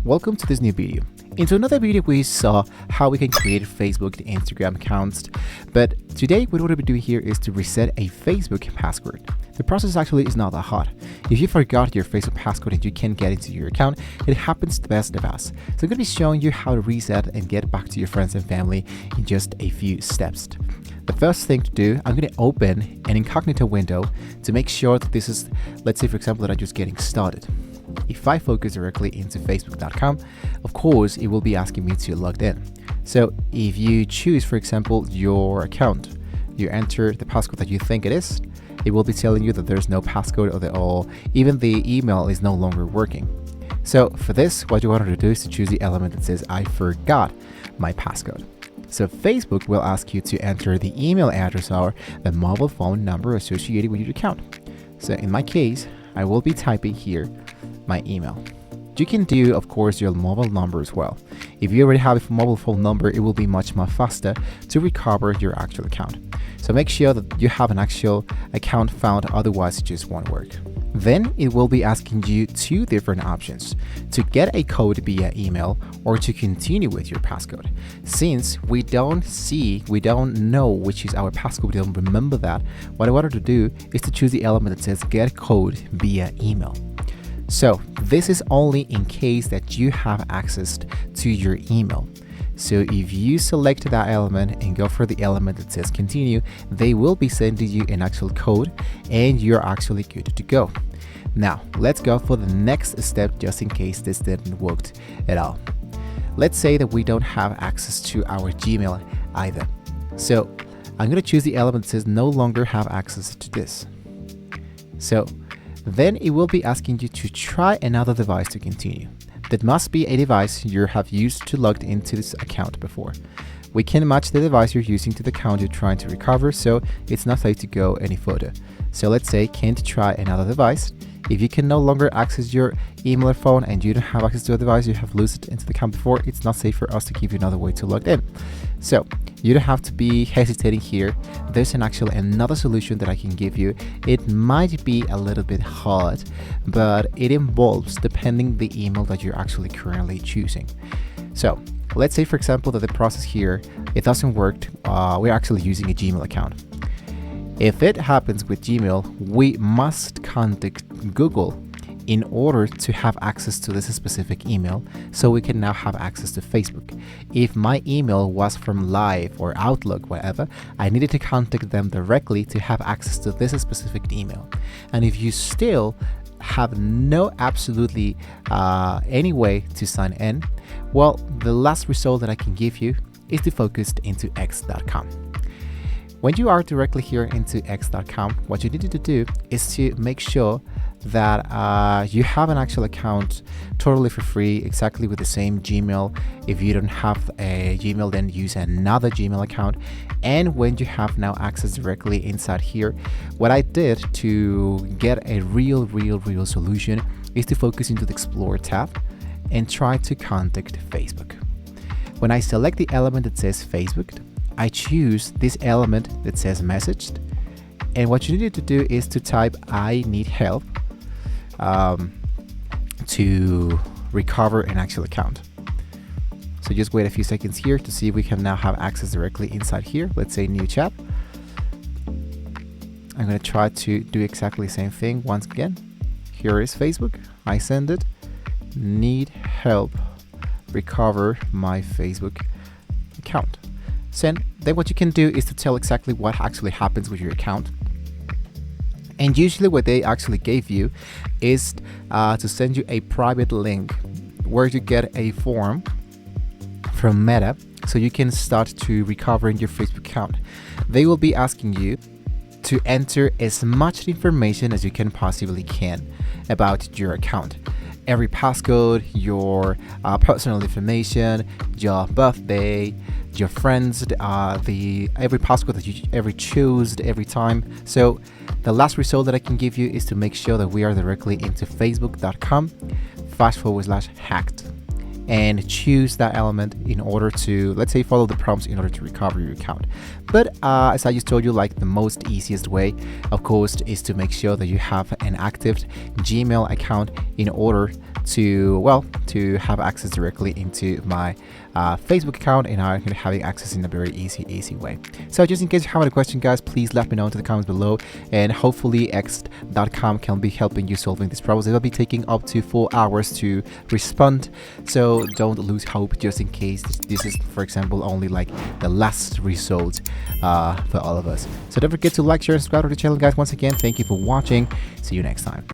Welcome to this new video. Into another video we saw how we can create Facebook and Instagram accounts, but today what we're going to be doing here is to reset a Facebook password. The process actually is not that hard. If you forgot your Facebook password and you can't get into your account, it happens to the best of us. So I'm going to be showing you how to reset and get back to your friends and family in just a few steps. The first thing to do, I'm going to open an incognito window to make sure that this is, let's say for example, that I'm just getting started. If I focus directly into facebook.com, of course, it will be asking me to log in. So if you choose, for example, your account, you enter the passcode that you think it is, it will be telling you that there's no passcode or even the email is no longer working. So for this, what you want to do is to choose the element that says, I forgot my passcode. So Facebook will ask you to enter the email address or the mobile phone number associated with your account. So in my case, I will be typing here my email. You can do, of course, your mobile number as well. If you already have a mobile phone number, it will be much more faster to recover your actual account. So make sure that you have an actual account found, otherwise it just won't work. Then it will be asking you two different options: to get a code via email or to continue with your passcode. Since we don't know which is our passcode, we don't remember that, what I wanted to do is to choose the element that says get code via email. So this is only in case that you have access to your email. So if you select that element and go for the element that says continue, they will be sending you an actual code and you're actually good to go. Now let's go for the next step, just in case this didn't work at all. Let's say that we don't have access to our Gmail either. So I'm going to choose the element that says no longer have access to this. So then it will be asking you to try another device to continue. That must be a device you have used to log into this account before. We can match the device you're using to the account you're trying to recover, so it's not safe to go any further. So let's say can't try another device. If you can no longer access your email or phone and you don't have access to a device you have logged into the account before, it's not safe for us to give you another way to log in. So you don't have to be hesitating here. There's another solution that I can give you. It might be a little bit hard, but it involves depending the email that you're actually currently choosing. So let's say for example that the process here, it doesn't work. We're actually using a Gmail account. If it happens with Gmail, we must contact Google in order to have access to this specific email, so we can now have access to Facebook. If my email was from Live or Outlook, whatever, I needed to contact them directly to have access to this specific email. And if you still have absolutely any way to sign in, well, the last result that I can give you is to focus into x.com. When you are directly here into x.com, what you need to do is to make sure that you have an actual account totally for free, exactly with the same Gmail. If you don't have a Gmail, then use another Gmail account. And when you have now access directly inside here, what I did to get a real solution is to focus into the Explore tab and try to contact Facebook. When I select the element that says Facebook, I choose this element that says messaged, and what you need to do is to type I need help to recover an actual account. So just wait a few seconds here to see if we can now have access directly inside here. Let's say new chat. I'm going to try to do exactly the same thing once again. Here is Facebook. I send it. Need help recover my Facebook account. So then what you can do is to tell exactly what actually happens with your account. And usually what they actually gave you is to send you a private link where you get a form from Meta so you can start to recovering your Facebook account. They will be asking you to enter as much information as you can possibly can about your account. Every passcode, your personal information, your birthday, your friends, every passcode that you ever choose every time. So the last result that I can give you is to make sure that we are directly into facebook.com/hacked. and choose that element in order to, let's say, follow the prompts in order to recover your account. But as I just told you, like the most easiest way, of course, is to make sure that you have an active Gmail account in order to, well, to have access directly into my Facebook account, and I'm having access in a very easy way. So just in case you have any question, guys, please let me know in the comments below, and hopefully x.com can be helping you solving this problem. It will be taking up to 4 hours to respond, so don't lose hope just in case this is, for example, only like the last result for all of us. So don't forget to like, share, and subscribe to the channel, guys. Once again, thank you for watching. See you next time.